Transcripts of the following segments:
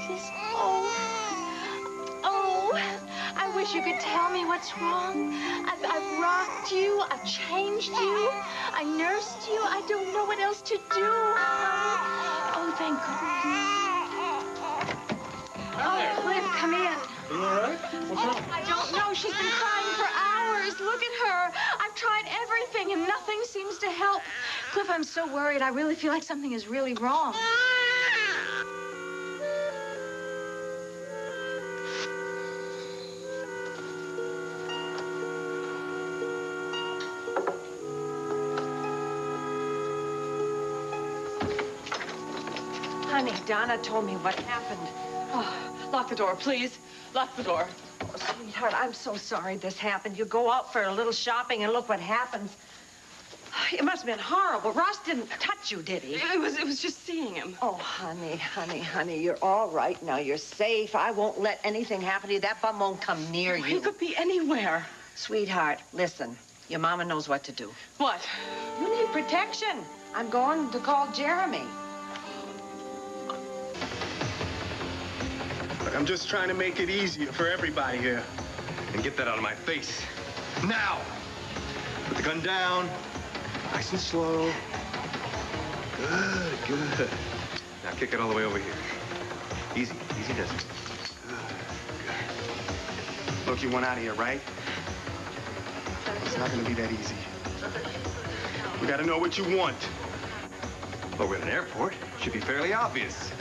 this? Oh. Oh, I wish you could tell me what's wrong. I've rocked you. I've changed you. I nursed you. I don't know what else to do. Oh, thank goodness. Oh, Cliff, come in. Are you all right? What's wrong? I don't know. She's been crying for hours. Look at her. I've tried everything, and nothing seems to help. Cliff, I'm so worried. I really feel like something is really wrong. Honey, Donna told me what happened. Oh, lock the door, please. Lock the door. Oh, sweetheart, I'm so sorry this happened. You go out for a little shopping and look what happens. It must have been horrible. Ross didn't touch you, did he? It was just seeing him. Oh, honey, you're all right now. You're safe. I won't let anything happen to you. That bum won't come near you. He could be anywhere. Sweetheart, listen. Your mama knows what to do. What? You need protection. I'm going to call Jeremy. Look, I'm just trying to make it easier for everybody here. And get that out of my face. Now! Put the gun down. Nice and slow. Good. Now kick it all the way over here. Easy does it. Good. Look, you want out of here, right? It's not gonna be that easy. We gotta know what you want. Well, we're at an airport. Should be fairly obvious.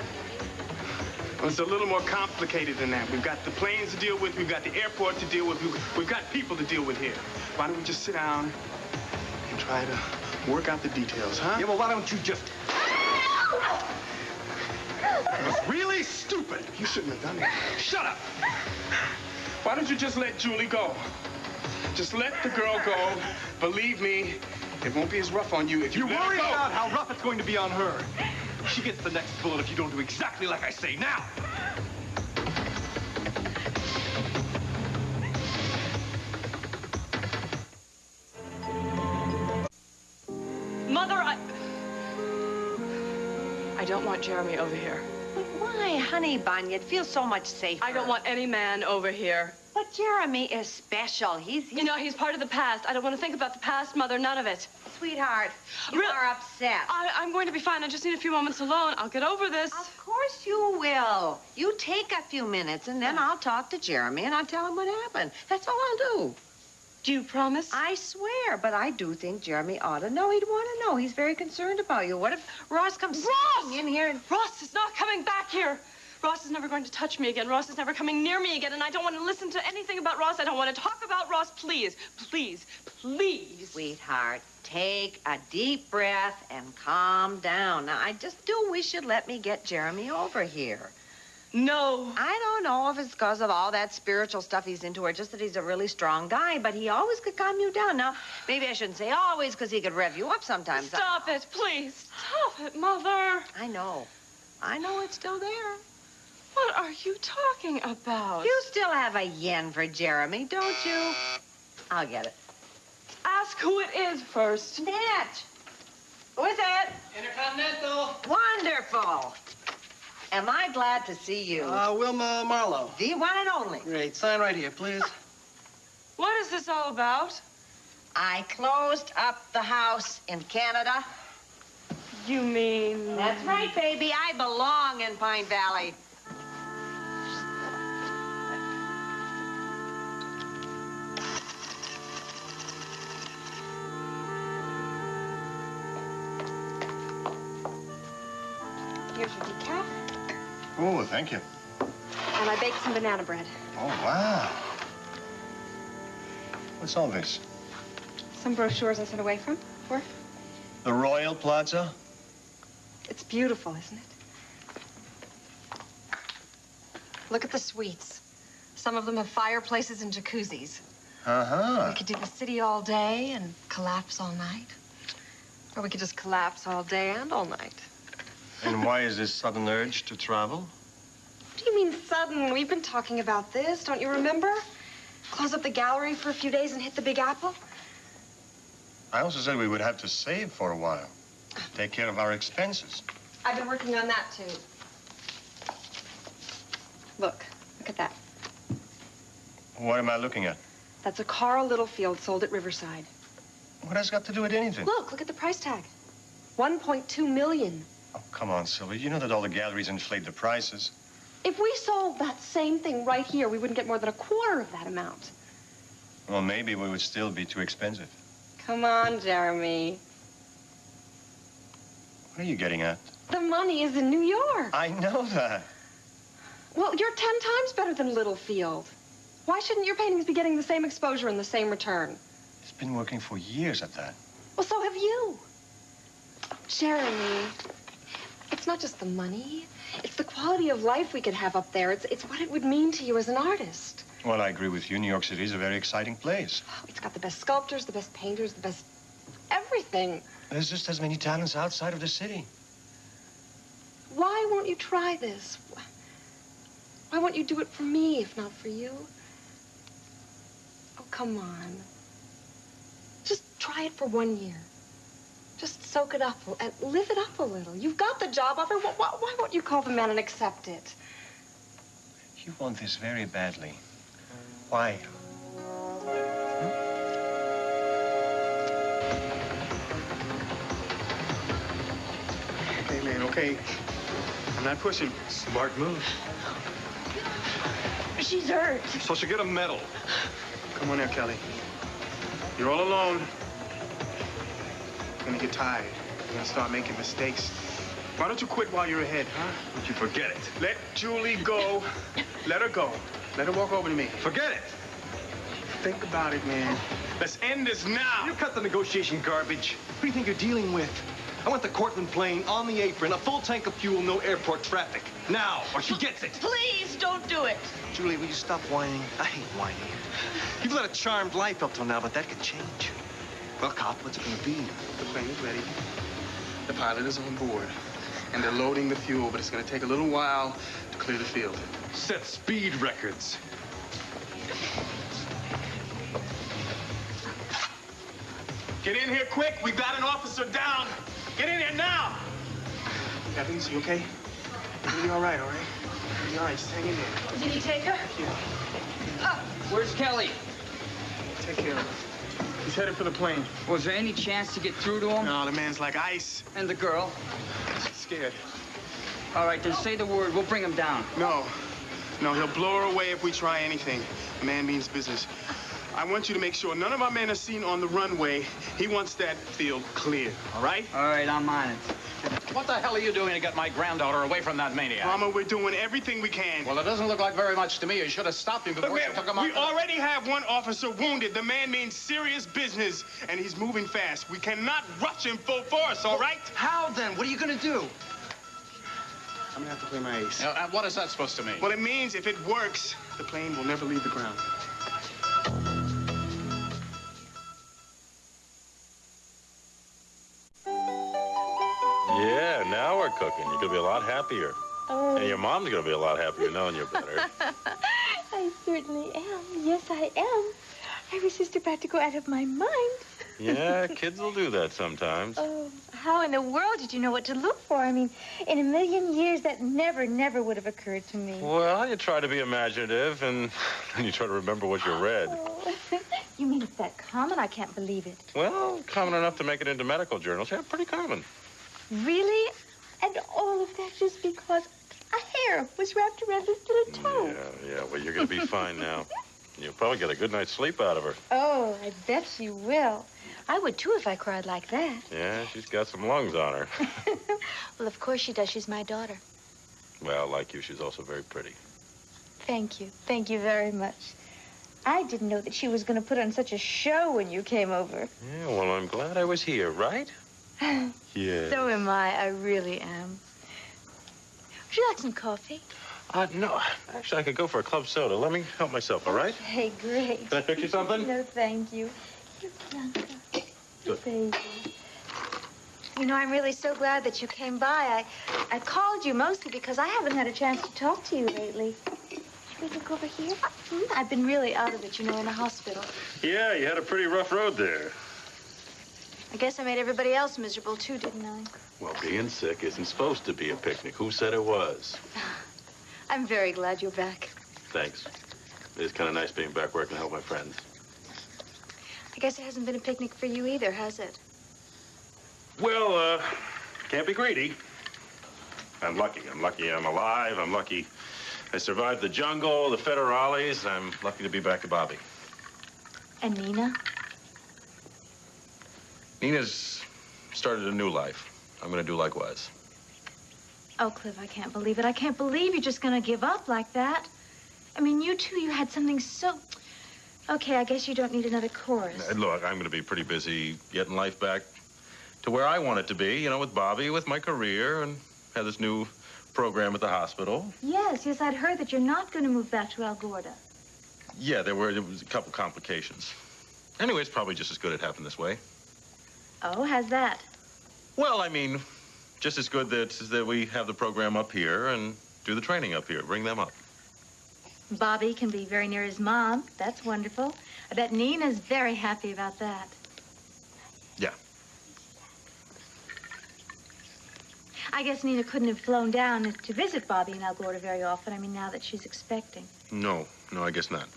Well, it's a little more complicated than that. We've got the planes to deal with, we've got the airport to deal with, we've got people to deal with here. Why don't we just sit down and try to work out the details, huh? Yeah, well, why don't you just... It was really stupid. You shouldn't have done that. Shut up! Why don't you just let Julie go? Just let the girl go. Believe me, it won't be as rough on you if you let her worry go. about how rough it's going to be on her. She gets the next bullet if you don't do exactly like I say now. Mother, I don't want Jeremy over here. But why, honey bun? You'd feel so much safer. I don't want any man over here. But Jeremy is special. He's... You know, he's part of the past. I don't want to think about the past, Mother, none of it. Sweetheart, you are upset. I'm going to be fine. I just need a few moments alone. I'll get over this. Of course you will. You take a few minutes, and then I'll talk to Jeremy, and I'll tell him what happened. That's all I'll do. Do you promise? I swear, but I do think Jeremy ought to know. He'd want to know. He's very concerned about you. What if Ross comes in here and... Ross is not coming back here. Ross is never going to touch me again. Ross is never coming near me again, and I don't want to listen to anything about Ross. I don't want to talk about Ross. Please, please, please. Sweetheart, take a deep breath and calm down. Now, I just do wish you'd let me get Jeremy over here. No. I don't know if it's because of all that spiritual stuff he's into or just that he's a really strong guy, but he always could calm you down. Now, maybe I shouldn't say always because he could rev you up sometimes. Stop it, please. Stop it, Mother. I know it's still there. What are you talking about? You still have a yen for Jeremy, don't you? I'll get it. Ask who it is first. Nat! Who is it? Intercontinental. Wonderful. Am I glad to see you? Wilma Marlowe. The one and only. Great. Sign right here, please. What is this all about? I closed up the house in Canada. You mean... That's right, baby. I belong in Pine Valley. Here's your decaf. Oh, thank you. And I baked some banana bread. Oh, wow. What's all this? Some brochures I sent away from work. The Royal Plaza? It's beautiful, isn't it? Look at the suites. Some of them have fireplaces and jacuzzis. Uh-huh. We could do the city all day and collapse all night. Or we could just collapse all day and all night. And why is this sudden urge to travel? What do you mean sudden? We've been talking about this, don't you remember? Close up the gallery for a few days and hit the Big Apple? I also said we would have to save for a while. Take care of our expenses. I've been working on that, too. Look at that. What am I looking at? That's a Carl Littlefield sold at Riverside. What has got to do with anything? Look at the price tag. 1.2 million. Oh, come on, Sylvia. You know that all the galleries inflate the prices. If we sold that same thing right here, we wouldn't get more than a quarter of that amount. Well, maybe we would still be too expensive. Come on, Jeremy. What are you getting at? The money is in New York. I know that. Well, you're 10 times better than Littlefield. Why shouldn't your paintings be getting the same exposure and the same return? It's been working for years at that. Well, so have you. Jeremy, it's not just the money. It's the quality of life we could have up there. It's what it would mean to you as an artist. Well, I agree with you. New York City is a very exciting place. Oh, it's got the best sculptors, the best painters, the best everything. There's just as many talents outside of the city. Why won't you try this? Why won't you do it for me, if not for you? Oh, come on. Just try it for 1 year. Just soak it up and live it up a little. You've got the job offer. Why won't you call the man and accept it? You want this very badly. Why? Okay, man, okay. I'm not pushing. Smart move. She's hurt. So she get a medal. Come on there, Kelly. You're all alone. You're gonna get tired. You're gonna start making mistakes. Why don't you quit while you're ahead, huh? Don't you forget it. Let Julie go. Let her go. Let her walk over to me. Forget it. Think about it, man. Let's end this now. You cut the negotiation garbage. What do you think you're dealing with? I want the Cortland plane on the apron, a full tank of fuel, no airport traffic. Now, or she gets it. Please don't do it. Julie, will you stop whining? I hate whining. You've led a charmed life up till now, but that could change. Well, Cop, what's it gonna be? The plane is ready. The pilot is on board. And they're loading the fuel, but it's gonna take a little while to clear the field. Set speed records. Get in here quick. We got an officer down. Get in here now. Evans, you okay? You'll be all right, all right? You'll be all right. Just hang in there. Did he take her? Yeah. Where's Kelly? Take care of him. He's headed for the plane. Was there any chance to get through to him? No, the man's like ice. And the girl? She's scared. All right, then say the word. We'll bring him down. No, he'll blow her away if we try anything. The man means business. I want you to make sure none of our men are seen on the runway. He wants that field clear, all right? All right, I'm on it. What the hell are you doing to get my granddaughter away from that maniac? Mama, we're doing everything we can. Well, it doesn't look like very much to me. You should have stopped him before you took him out. We already have one officer wounded. The man means serious business, and he's moving fast. We cannot rush him full force, all right? How then? What are you gonna do? I'm gonna have to play my ace. And what is that supposed to mean? Well, it means if it works, the plane will never leave the ground. Yeah, now we're cooking. You're gonna be a lot happier. Oh. And your mom's gonna be a lot happier knowing you're better. I certainly am. Yes, I am. I was just about to go out of my mind. Yeah, kids will do that sometimes. Oh, how in the world did you know what to look for? I mean, in a million years, that never would have occurred to me. Well, you try to be imaginative, and you try to remember what you read. Oh. You mean it's that common? I can't believe it. Well, common enough to make it into medical journals. Yeah, pretty common. Really? And all of that just because a hair was wrapped around this little toe. Yeah, well, you're gonna be fine now. You'll probably get a good night's sleep out of her. Oh, I bet she will. I would, too, if I cried like that. Yeah, she's got some lungs on her. Well, of course she does. She's my daughter. Well, like you, she's also very pretty. Thank you. Thank you very much. I didn't know that she was going to put on such a show when you came over. Yeah, well, I'm glad I was here, right? Yeah. So am I. I really am. Would you like some coffee? No. Actually, I could go for a club soda. Let me help myself, all right? Hey, great. Can I fix you something? No, thank you. Here, Bianca. Good. Baby. You know, I'm really so glad that you came by. I called you mostly because I haven't had a chance to talk to you lately. Should we look over here? I've been really out of it, you know, in the hospital. Yeah, you had a pretty rough road there. I guess I made everybody else miserable, too, didn't I? Well, being sick isn't supposed to be a picnic. Who said it was? I'm very glad you're back. Thanks. It's kind of nice being back where I can help my friends. I guess it hasn't been a picnic for you either, has it? Well, can't be greedy. I'm lucky. I'm lucky I'm alive. I'm lucky I survived the jungle, the federales. I'm lucky to be back to Bobby. And Nina? Nina's started a new life. I'm going to do likewise. Oh, Cliff, I can't believe it. I can't believe you're just going to give up like that. I mean, you two, you had something so... Okay, I guess you don't need another chorus. Look, I'm going to be pretty busy getting life back to where I want it to be, you know, with Bobby, with my career, and have this new program at the hospital. Yes, I'd heard that you're not going to move back to El Gordo. Yeah, there was a couple complications. Anyway, it's probably just as good it happened this way. Oh, how's that? Well, I mean, just as good that we have the program up here and do the training up here, bring them up. Bobby can be very near his mom. That's wonderful. I bet Nina's very happy about that. Yeah. I guess Nina couldn't have flown down to visit Bobby in El Gordo very often. I mean, now that she's expecting. No, I guess not.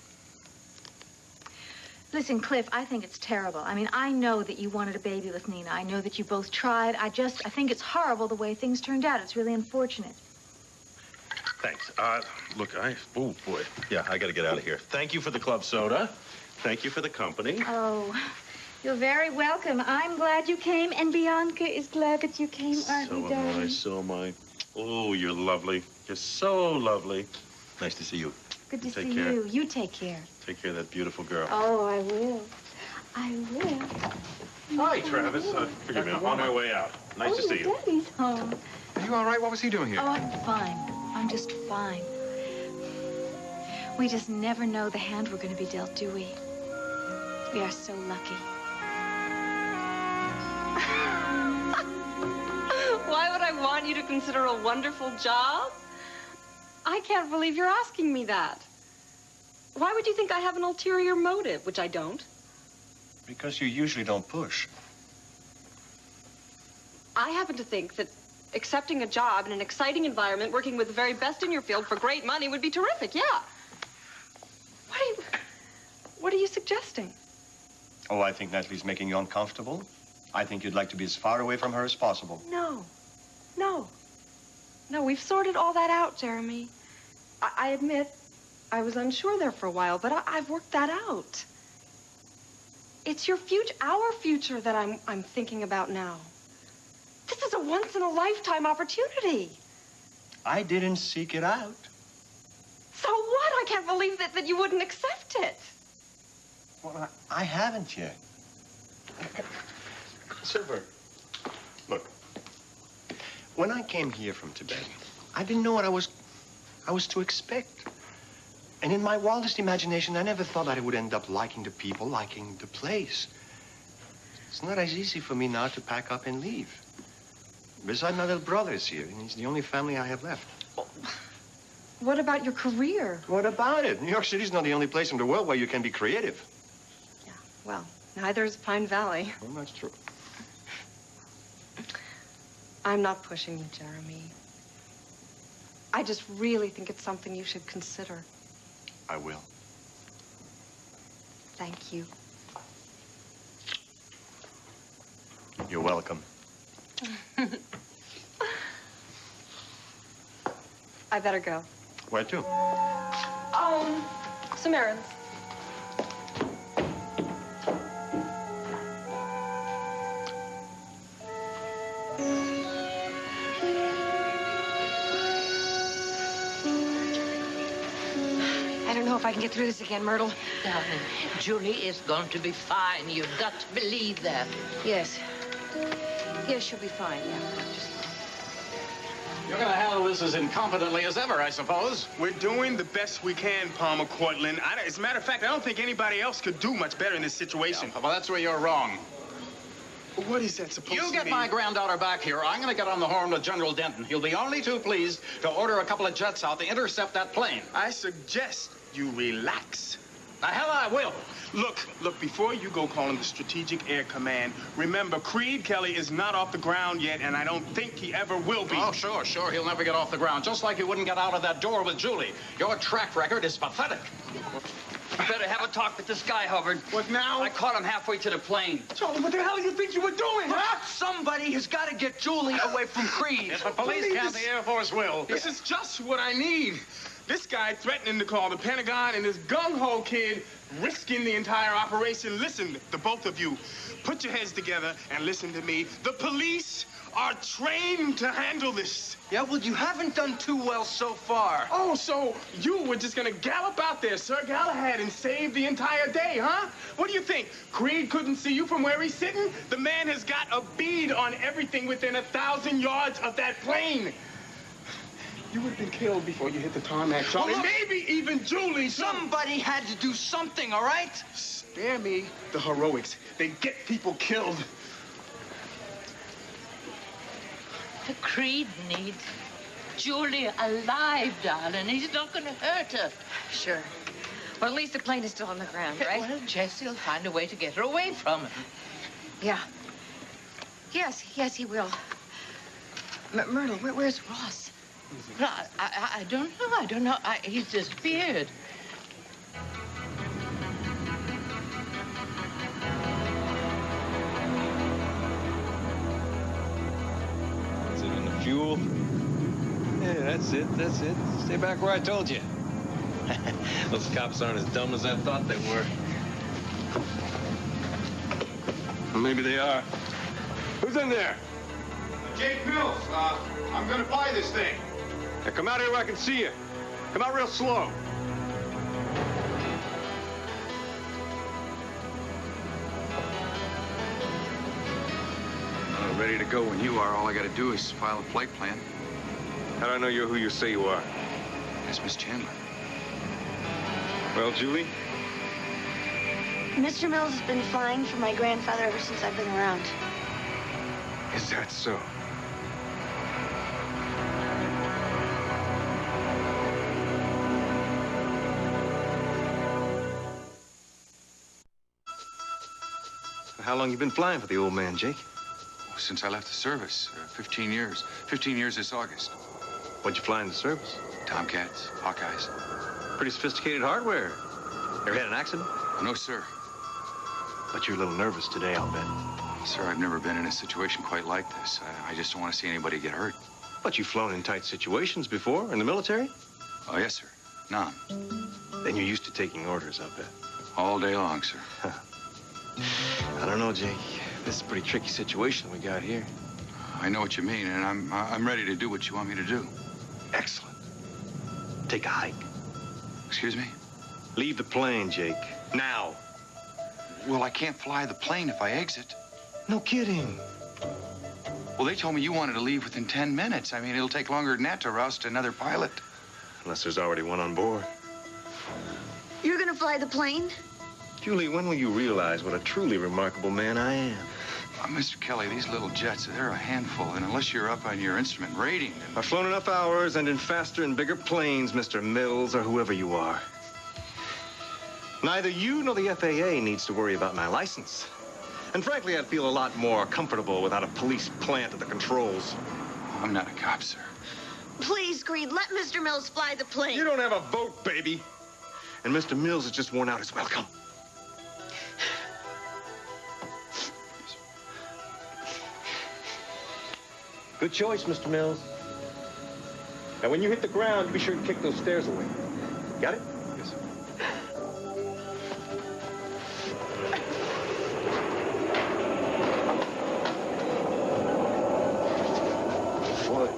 Listen, Cliff, I think it's terrible. I mean, I know that you wanted a baby with Nina. I know that you both tried. I think it's horrible the way things turned out. It's really unfortunate. Thanks. Look, oh, boy. Yeah, I got to get out of here. Thank you for the club soda. Thank you for the company. Oh, you're very welcome. I'm glad you came, and Bianca is glad that you came, aren't you, darling? So am I. Oh, you're lovely. You're so lovely. Nice to see you. Good to see you. You take care. Take care of that beautiful girl. Oh, I will. I will. Hi, Travis. Forgive me. I'm on my way out. Nice to see you. Daddy's home. Are you all right? What was he doing here? Oh, I'm fine. I'm just fine. We just never know the hand we're going to be dealt, do we? We are so lucky. Why would I want you to consider a wonderful job? I can't believe you're asking me that. Why would you think I have an ulterior motive, which I don't? Because you usually don't push. I happen to think that accepting a job in an exciting environment, working with the very best in your field for great money would be terrific, yeah. What are you suggesting? Oh, I think Natalie's making you uncomfortable. I think you'd like to be as far away from her as possible. No, we've sorted all that out, Jeremy. I admit I was unsure there for a while, but I've worked that out. It's your future, our future that I'm thinking about now. This is a once-in-a-lifetime opportunity. I didn't seek it out. So what? I can't believe that you wouldn't accept it. Well, I haven't yet. Silver, look. When I came here from Tibet, I didn't know what I was to expect. And in my wildest imagination, I never thought that I would end up liking the people, liking the place. It's not as easy for me now to pack up and leave. Besides, my little brother is here, and he's the only family I have left. What about your career? What about it? New York City's not the only place in the world where you can be creative. Yeah, well, neither is Pine Valley. Well, that's true. I'm not pushing you, Jeremy. I just really think it's something you should consider. I will. Thank you. You're welcome. I better go. Where to? Some errands. I don't know if I can get through this again, Myrtle. Darling, Julie is going to be fine. You've got to believe that. Yes. Yes, she'll be fine, yeah. You're going to handle this as incompetently as ever, I suppose. We're doing the best we can, Palmer Cortland. As a matter of fact, I don't think anybody else could do much better in this situation. Yeah, well, that's where you're wrong. What is that supposed to mean? You get my granddaughter back here. I'm going to get on the horn with General Denton. He'll be only too pleased to order a couple of jets out to intercept that plane. I suggest you relax. The hell I will. Look, before you go calling the Strategic Air Command, remember, Creed Kelly is not off the ground yet, and I don't think he ever will be. Oh, sure. He'll never get off the ground, just like he wouldn't get out of that door with Julie. Your track record is pathetic. You better have a talk with this guy, Hubbard. What now? I caught him halfway to the plane. Charlie, what the hell do you think you were doing, huh? Somebody has got to get Julie away from Creed. If the police can't, the Air Force will. This is just what I need. This guy threatening to call the Pentagon and this gung-ho kid risking the entire operation. Listen, the both of you, put your heads together and listen to me. The police are trained to handle this. Yeah, well, you haven't done too well so far. Oh, so you were just gonna gallop out there, Sir Galahad, and save the entire day, huh? What do you think? Creed couldn't see you from where he's sitting? The man has got a bead on everything within 1,000 yards of that plane. You would have been killed before you hit the tarmac, Charlie. Well, look, maybe even Julie. Somebody had to do something, all right? Spare me the heroics. They get people killed. The Creed needs Julie alive, darling. He's not going to hurt her. Sure. Well, at least the plane is still on the ground, right? Well, Jesse'll find a way to get her away from him. Yeah. Yes, he will. Myrtle, where's Ross? No, I don't know. He's disappeared. Is it in the fuel? Yeah, that's it. Stay back where I told you. Those cops aren't as dumb as I thought they were. Well, maybe they are. Who's in there? Jake Mills, I'm gonna fly this thing. Now come out here where I can see you. Come out real slow. Ready to go when you are. All I gotta do is file a flight plan. How do I know you're who you say you are? That's Miss Chandler. Well, Julie? Mr. Mills has been flying for my grandfather ever since I've been around. Is that so? How long you been flying for the old man, Jake? Since I left the service, 15 years. 15 years this August. What'd you fly in the service? Tomcats, Hawkeyes. Pretty sophisticated hardware. Ever had an accident? No, sir. But you're a little nervous today, I'll bet. Sir, I've never been in a situation quite like this. I just don't want to see anybody get hurt. But you've flown in tight situations before, in the military? Oh, yes, sir. None. Then you're used to taking orders, I'll bet. All day long, sir. I don't know, Jake. This is a pretty tricky situation we got here. I know what you mean, and I'm ready to do what you want me to do. Excellent. Take a hike. Excuse me? Leave the plane, Jake. Now. Well, I can't fly the plane if I exit. No kidding. Well, they told me you wanted to leave within 10 minutes. I mean, it'll take longer than that to roust another pilot. Unless there's already one on board. You're gonna fly the plane? Julie, when will you realize what a truly remarkable man I am? Mr. Kelly, these little jets, they're a handful, and unless you're up on your instrument rating... I've flown enough hours and in faster and bigger planes, Mr. Mills, or whoever you are. Neither you nor the FAA needs to worry about my license. And frankly, I'd feel a lot more comfortable without a police plant at the controls. I'm not a cop, sir. Please, Creed, let Mr. Mills fly the plane. You don't have a vote, baby. And Mr. Mills is just worn out as well. Come. Good choice, Mr. Mills. Now, when you hit the ground, be sure to kick those stairs away. Got it? Yes, sir. Boy.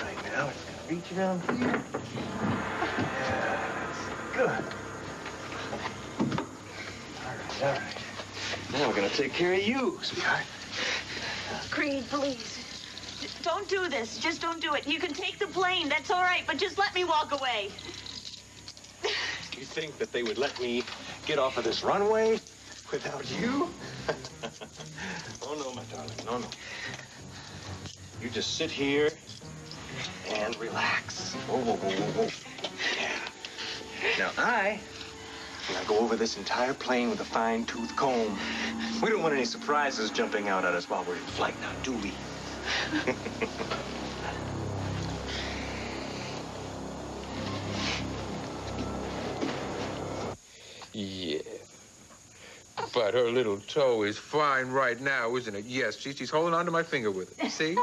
Right now, it's gonna reach around here. Yes. Good. All right. Now we're gonna take care of you, sweetheart. Creed, please. Don't do this. Just don't do it. You can take the plane. That's all right, but just let me walk away. You think that they would let me get off of this runway without you? Oh, no, my darling. No, no. You just sit here and relax. Whoa, whoa, whoa, whoa, whoa. Yeah. Now, I We're gonna go over this entire plane with a fine-tooth comb. We don't want any surprises jumping out at us while we're in flight now, do we? Yeah. But her little toe is fine right now, isn't it? Yes, she's holding on to my finger with it. See?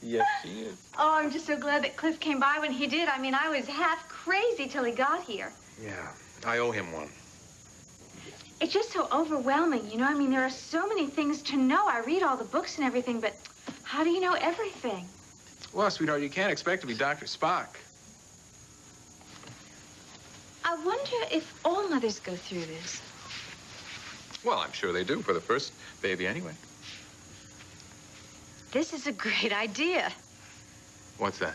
Yes, she is. Oh, I'm just so glad that Cliff came by when he did. I mean, I was half crazy till he got here. Yeah, I owe him one. It's just so overwhelming, you know? I mean, there are so many things to know. I read all the books and everything, but how do you know everything? Well, sweetheart, you can't expect to be Dr. Spock. I wonder if all mothers go through this. Well, I'm sure they do for the first baby anyway. This is a great idea. What's that?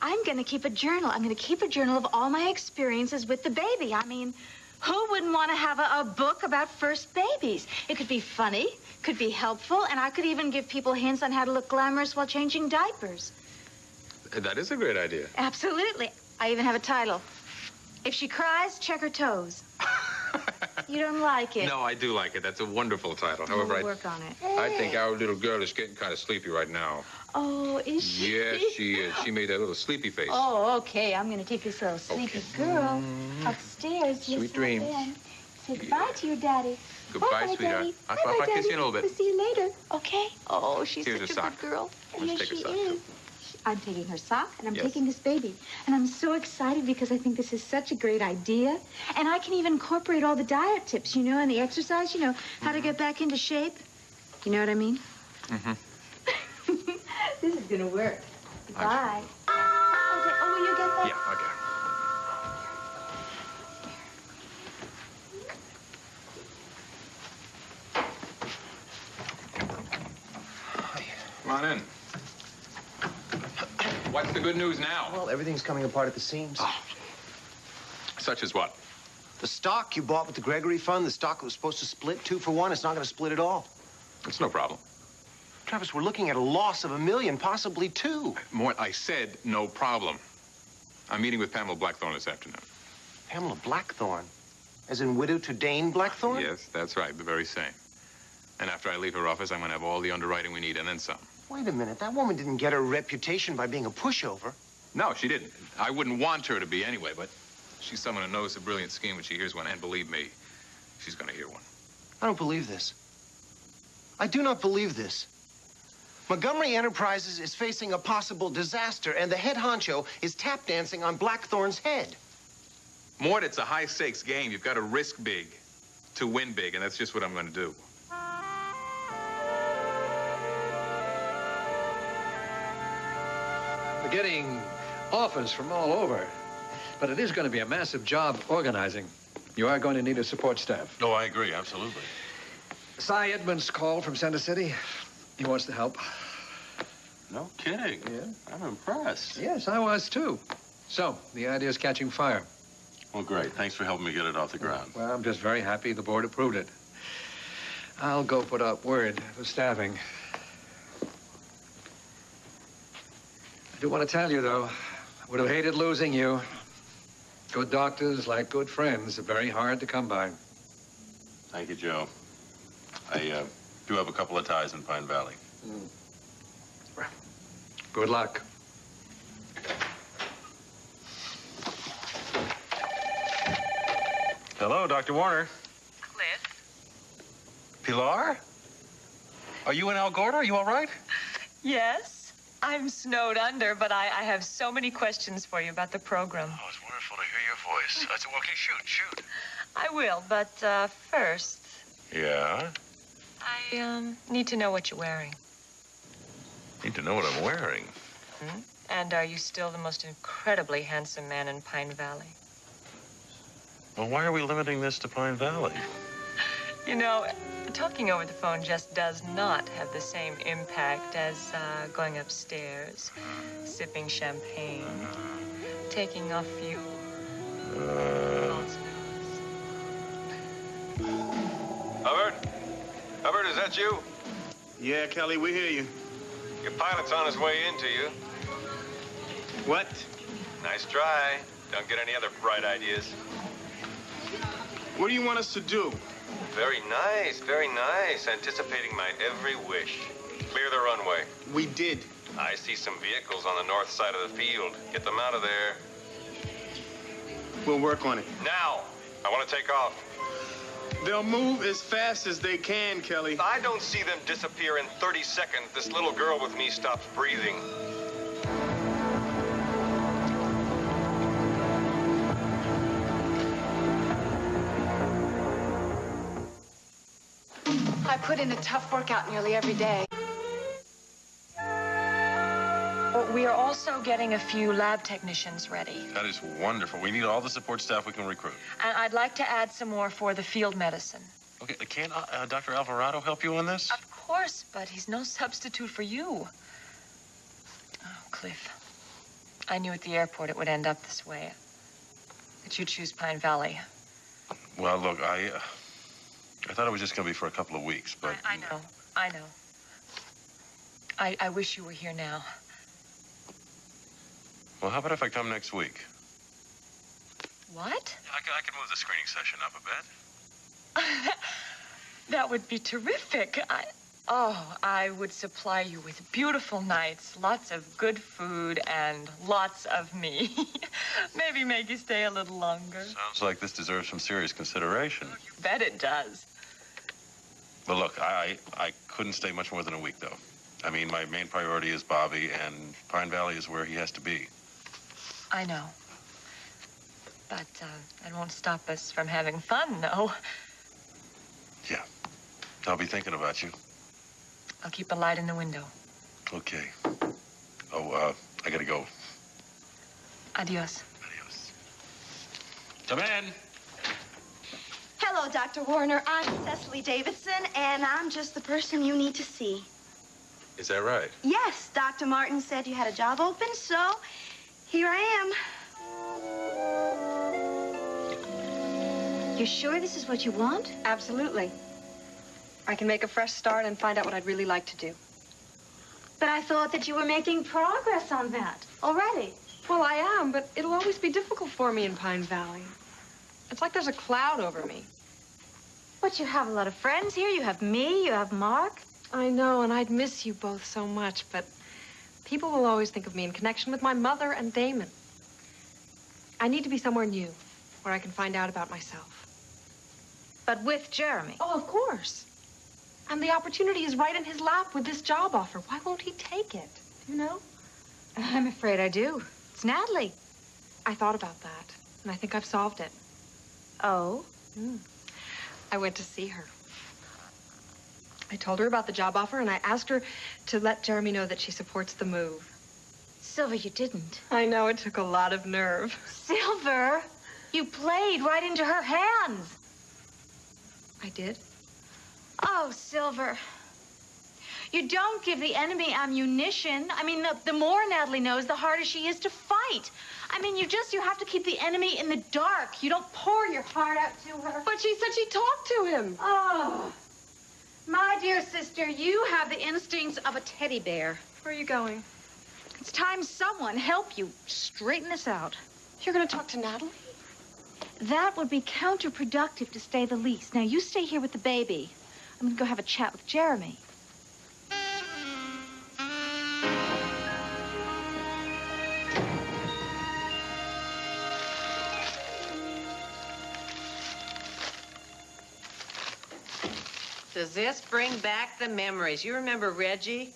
I'm going to keep a journal. I'm going to keep a journal of all my experiences with the baby. I mean, who wouldn't want to have a book about first babies? It could be funny, could be helpful, and I could even give people hints on how to look glamorous while changing diapers. That is a great idea. Absolutely. I even have a title. If she cries, check her toes. You don't like it? No, I do like it. That's a wonderful title. However, We'll work on it. I think our little girl is getting kind of sleepy right now. Oh, is she? Yes, she is. She made that little sleepy face. Oh, okay. I'm going to take this little sleepy girl upstairs. Sweet dreams. Say goodbye to your daddy. Goodbye, Bye-bye, sweetheart. Daddy. I'll kiss you in a little bit. We'll see you later. Okay? Oh, she's Here's such a a sock. good girl. Let's Yes, take her she sock, is. too. I'm taking her sock, and I'm Yes. taking this baby. And I'm so excited because I think this is such a great idea. And I can even incorporate all the diet tips, you know, and the exercise, you know, how to get back into shape. You know what I mean? Mm-hmm. This is going to work. Bye. Okay. Oh, will you get that? Yeah, okay. Come on in. What's the good news now? Well, everything's coming apart at the seams. Such as what? The stock you bought with the Gregory Fund, the stock that was supposed to split 2 for 1, it's not going to split at all. It's no problem. Travis, we're looking at a loss of $1 million, possibly 2. Mort, I said no problem. I'm meeting with Pamela Blackthorne this afternoon. Pamela Blackthorne? As in widow to Dane Blackthorne? Yes, that's right, the very same. And after I leave her office, I'm going to have all the underwriting we need, and then some. Wait a minute. That woman didn't get her reputation by being a pushover. No, she didn't. I wouldn't want her to be anyway, but she's someone who knows a brilliant scheme when she hears one, and believe me, she's going to hear one. I don't believe this. I do not believe this. Montgomery Enterprises is facing a possible disaster, and the head honcho is tap dancing on Blackthorne's head. Mort, it's a high-stakes game. You've got to risk big to win big, and that's just what I'm going to do. We're getting offers from all over, but it is going to be a massive job organizing. You are going to need a support staff. Oh, I agree, absolutely. Cy Edmonds called from Center City. He wants to help. No kidding. Yeah. I'm impressed. Yes, I was too. So, the idea is catching fire. Well, great. Thanks for helping me get it off the ground. Well, I'm just very happy the board approved it. I'll go put up word for staffing. I do want to tell you, though, I would have hated losing you. Good doctors, like good friends, are very hard to come by. Thank you, Joe. I do have a couple of ties in Pine Valley. Good luck. Hello, Dr. Warner. Cliff? Pilar? Are you and Al Gorda? Are you all right? Yes. I'm snowed under, but I have so many questions for you about the program. Oh, it's wonderful to hear your voice. That's okay. Shoot. I will, but first, Yeah? I need to know what you're wearing. Need to know what I'm wearing. Hmm? And are you still the most incredibly handsome man in Pine Valley? Well, why are we limiting this to Pine Valley? You know, talking over the phone just does not have the same impact as going upstairs, sipping champagne, taking off you. Hubbard, is that you? Yeah, Kelly, we hear you. Your pilot's on his way in to you. What? Nice try. Don't get any other bright ideas. What do you want us to do? Very nice, very nice. Anticipating my every wish. Clear the runway. We did. I see some vehicles on the north side of the field. Get them out of there. We'll work on it. Now! I want to take off. They'll move as fast as they can, Kelly. If I don't see them disappear in 30 seconds, this little girl with me stops breathing. I put in a tough workout nearly every day. We are also getting a few lab technicians ready. That is wonderful. We need all the support staff we can recruit. And I'd like to add some more for the field medicine. Okay, can Dr. Alvarado help you on this? Of course, but he's no substitute for you. Oh, Cliff. I knew at the airport it would end up this way. That you'd choose Pine Valley. Well, look, I thought it was just going to be for a couple of weeks, but... I know. I wish you were here now. Well, how about if I come next week? What? Yeah, I could move the screening session up a bit. That would be terrific. I would supply you with beautiful nights, lots of good food, and lots of me. Maybe make you stay a little longer. Sounds like this deserves some serious consideration. You bet it does. But look, I couldn't stay much more than a week, though. I mean, my main priority is Bobby, and Pine Valley is where he has to be. I know. But that won't stop us from having fun, no. Yeah. I'll be thinking about you. I'll keep a light in the window. Okay. Oh, I gotta go. Adios. Adios. Come in. Hello, Dr. Warner. I'm Cecily Davidson, and I'm just the person you need to see. Is that right? Yes, Dr. Martin said you had a job open, so here I am. You sure this is what you want? Absolutely. I can make a fresh start and find out what I'd really like to do. But I thought that you were making progress on that already. Well, I am, but it'll always be difficult for me in Pine Valley. It's like there's a cloud over me. But you have a lot of friends here. You have me, you have Mark. I know, and I'd miss you both so much, but people will always think of me in connection with my mother and Damon. I need to be somewhere new, where I can find out about myself. But with Jeremy. Oh, of course. And the opportunity is right in his lap with this job offer. Why won't he take it? You know? I'm afraid I do. It's Natalie. I thought about that, and I think I've solved it. Oh? I went to see her. I told her about the job offer, and I asked her to let Jeremy know that she supports the move. Silver, you didn't. I know, it took a lot of nerve. Silver, you played right into her hands. I did? Oh, Silver. You don't give the enemy ammunition. I mean, the more Natalie knows, the harder she is to fight. I mean, you have to keep the enemy in the dark. You don't pour your heart out to her. But she said she talked to him. Oh. My dear sister, you have the instincts of a teddy bear. Where are you going? It's time someone help you straighten this out. You're going to talk to Natalie? That would be counterproductive, to say the least. Now, you stay here with the baby. I'm going to go have a chat with Jeremy. Does this bring back the memories? You remember Reggie?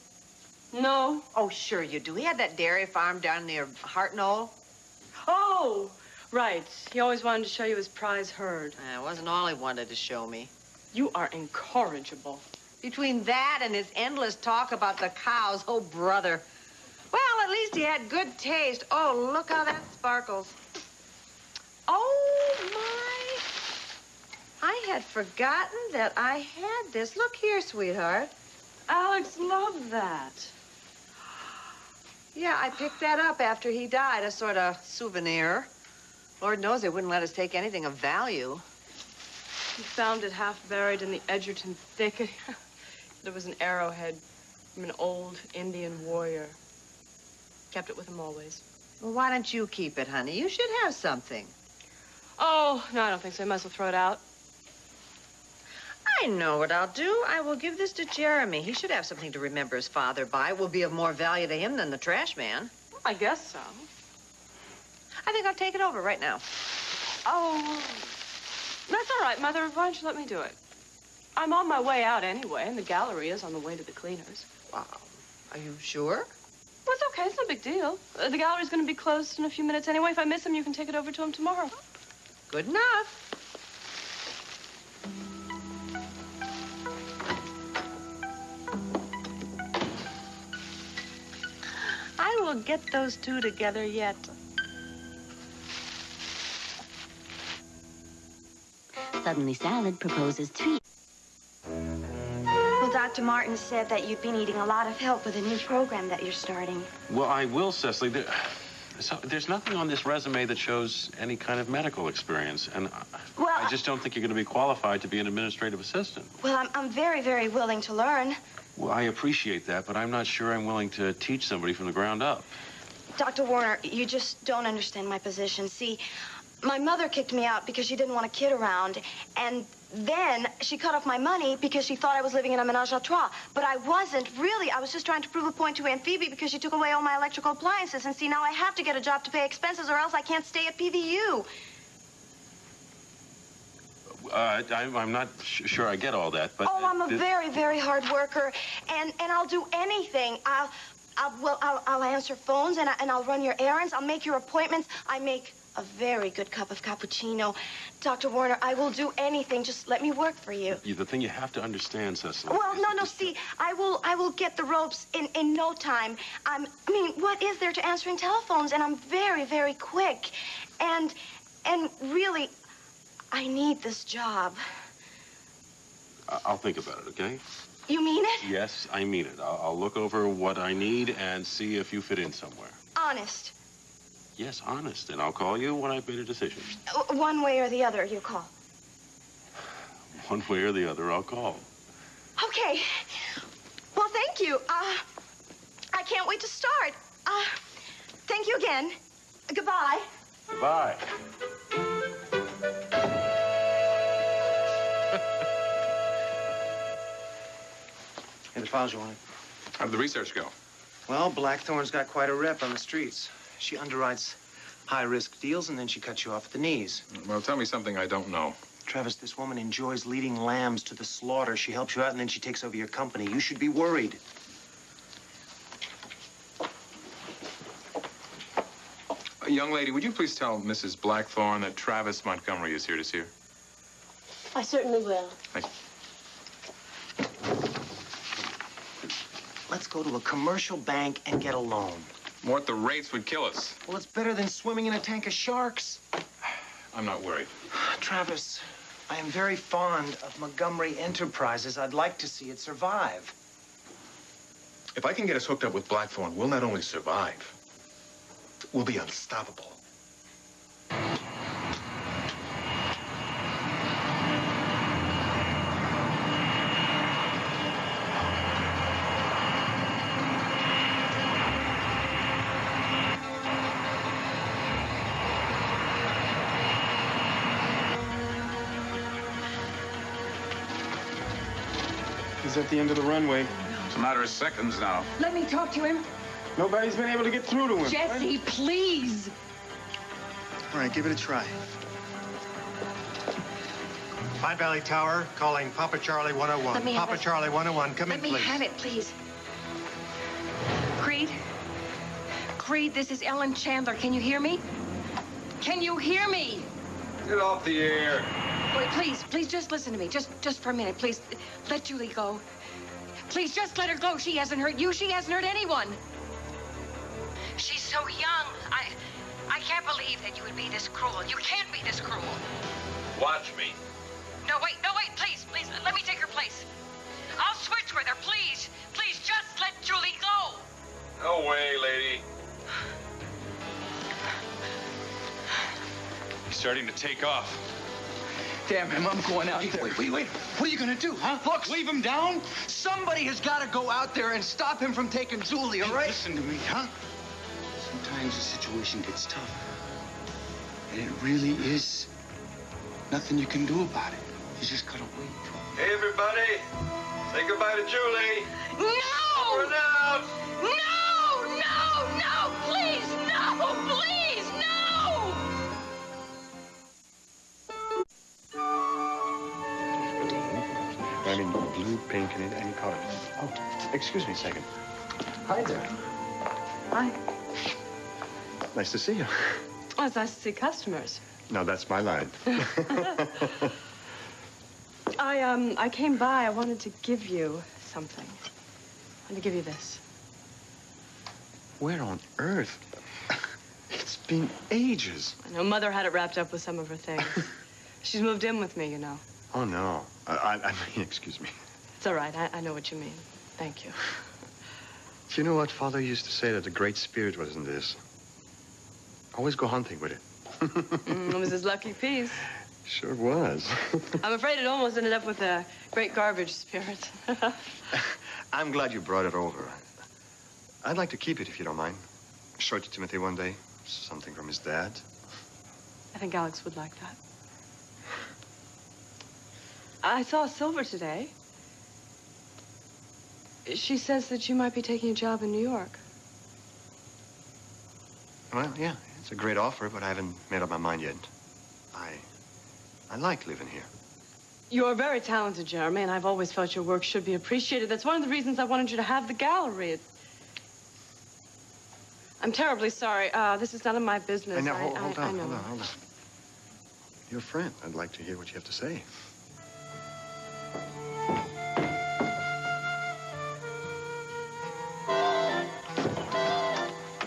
No. Oh, sure you do. He had that dairy farm down near Hartnell. Oh, right. He always wanted to show you his prize herd. It wasn't all he wanted to show me. You are incorrigible. Between that and his endless talk about the cows, oh, brother. Well, at least he had good taste. Oh, look how that sparkles. Oh, my. I had forgotten that I had this. Look here, sweetheart. Alex loved that. Yeah, I picked that up after he died, a sort of souvenir. Lord knows they wouldn't let us take anything of value. He found it half buried in the Edgerton thicket. There was an arrowhead from an old Indian warrior. Kept it with him always. Well, why don't you keep it, honey? You should have something. Oh, no, I don't think so. I might as well throw it out. I know what I'll do. I will give this to Jeremy. He should have something to remember his father by. It will be of more value to him than the trash man. I guess so. I think I'll take it over right now. Oh, that's all right, Mother. Why don't you let me do it? I'm on my way out anyway, and the gallery is on the way to the cleaners. Wow. Are you sure? Well, it's okay. It's no big deal. The gallery's going to be closed in a few minutes anyway. If I miss him, you can take it over to him tomorrow. Good enough. I will get those two together yet. Suddenly Salad proposes 3. Well, Dr. Martin said that you've been needing a lot of help with a new program that you're starting. Well, I will, Cecily. There's nothing on this resume that shows any kind of medical experience, and I just don't think you're going to be qualified to be an administrative assistant. Well, I'm very, very willing to learn. Well, I appreciate that, but I'm not sure I'm willing to teach somebody from the ground up. Dr. Warner, you just don't understand my position. See, my mother kicked me out because she didn't want a kid around, and then she cut off my money because she thought I was living in a menage a trois. But I wasn't, really. I was just trying to prove a point to Aunt Phoebe because she took away all my electrical appliances. And see, now I have to get a job to pay expenses or else I can't stay at PVU. I'm not sure I get all that, but... Oh, I'm a very, very hard worker, and I'll do anything. I'll answer phones, and I'll run your errands. I'll make your appointments. I make a very good cup of cappuccino. Dr. Warner, I will do anything. Just let me work for you. The thing you have to understand, Cecily... Well, no, see, I will get the ropes in no time. I mean, what is there to answering telephones? And I'm very, very quick. And really, I need this job. I'll think about it, okay? You mean it? Yes, I mean it. I'll look over what I need and see if you fit in somewhere. Honest. Yes, honest. And I'll call you when I've made a decision. One way or the other, you call. One way or the other, I'll call. Okay. Well, thank you. I can't wait to start. Thank you again. Goodbye. Goodbye. Hey, the files you wanted. How did the research go? Well, Blackthorn's got quite a rep on the streets. She underwrites high-risk deals, and then she cuts you off at the knees. Well, tell me something I don't know. Travis, this woman enjoys leading lambs to the slaughter. She helps you out, and then she takes over your company. You should be worried. Young lady, would you please tell Mrs. Blackthorn that Travis Montgomery is here to see her? I certainly will. Thank you. Let's go to a commercial bank and get a loan. What the rates would kill us. Well, it's better than swimming in a tank of sharks. I'm not worried. Travis, I am very fond of Montgomery Enterprises. I'd like to see it survive. If I can get us hooked up with Blackthorn, we'll not only survive, we'll be unstoppable. He's at the end of the runway. It's a matter of seconds now. Let me talk to him. Nobody's been able to get through to him. Jesse, please. All right, give it a try. Pine Valley Tower, calling Papa Charlie 101. Let me have Papa it. Charlie 101, come in, please. Let me have it, please. Creed? Creed, this is Ellen Chandler. Can you hear me? Can you hear me? Get off the air. Wait, please, just listen to me. Just for a minute, please. Let Julie go. Please, just let her go. She hasn't hurt you. She hasn't hurt anyone. She's so young. I can't believe that you would be this cruel. You can't be this cruel. Watch me. No, wait, please. Let me take her place. I'll switch with her, please. Please, just let Julie go. No way, lady. He's starting to take off. Damn him, I'm going out there. Wait. What are you gonna do, huh? Look, leave him down? Somebody has got to go out there and stop him from taking Julie, all right? Listen to me, huh? Sometimes the situation gets tough. And it really is nothing you can do about it. You just gotta wait. Hey, everybody. Say goodbye to Julie. No! Over and out. No! No! No! Please, no! Please, no! I mean, blue, pink, and any color. Oh, excuse me a second. Hi there. Hi. Nice to see you. Oh, it's nice to see customers. No, that's my line. I came by. I wanted to give you something. I wanted to give you this. Where on earth? It's been ages. I know Mother had it wrapped up with some of her things. She's moved in with me, you know. Oh, no. I mean, excuse me. It's all right. I know what you mean. Thank you. Do you know what Father used to say, that the great spirit was in this? Always go hunting with it. It was his lucky piece. Sure was. I'm afraid it almost ended up with a great garbage spirit. I'm glad you brought it over. I'd like to keep it, if you don't mind. Show it to Timothy one day. Something from his dad. I think Alex would like that. I saw Silver today. She says that you might be taking a job in New York. Well, yeah, it's a great offer, but I haven't made up my mind yet. I like living here. You're very talented, Jeremy, and I've always felt your work should be appreciated. That's one of the reasons I wanted you to have the gallery. I'm terribly sorry. This is none of my business. Now, hold on. know. You're a friend. I'd like to hear what you have to say.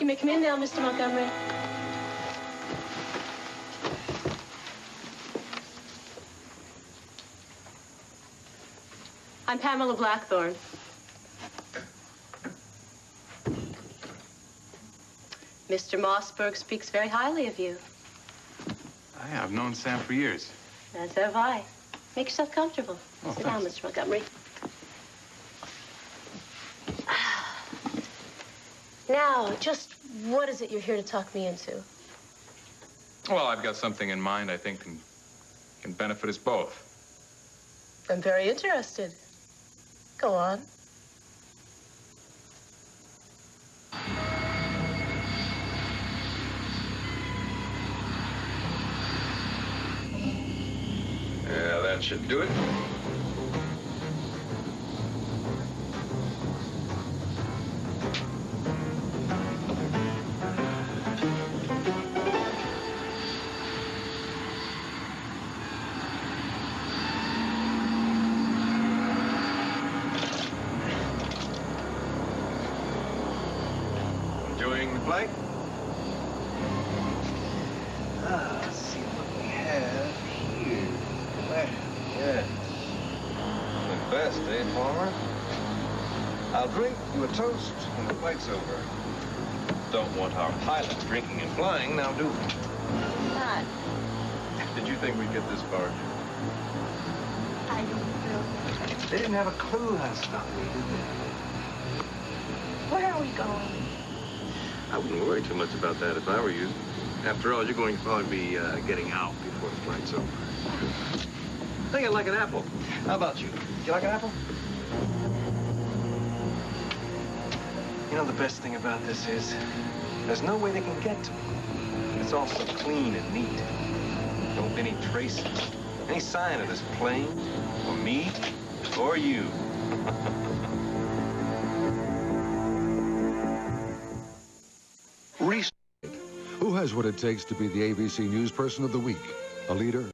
You may come in now, Mr. Montgomery. I'm Pamela Blackthorne. Mr. Mossberg speaks very highly of you. I've known Sam for years. As have I. Make yourself comfortable. Oh, Sit down, thanks. Mr. Montgomery. Now, just what is it you're here to talk me into? Well, I've got something in mind I think can benefit us both. I'm very interested. Go on. Yeah, that should do it. Enjoying the play? Let's see what we have here. Well, yes. The best, eh, Palmer? I'll drink you a toast when the flight's over. Don't want our pilots drinking and flying, now do we? Not. Did you think we'd get this far? I don't know. They didn't have a clue how to stop me, did they? Where are we going? I wouldn't worry too much about that if I were you. After all, you're going to probably be getting out before the flight's over. I think I'd like an apple. How about you? Do you like an apple? You know, the best thing about this is there's no way they can get to me. It's all so clean and neat. Don't be any traces, any sign of this plane, or me, or you. Who has what it takes to be the ABC News Person of the Week? A leader,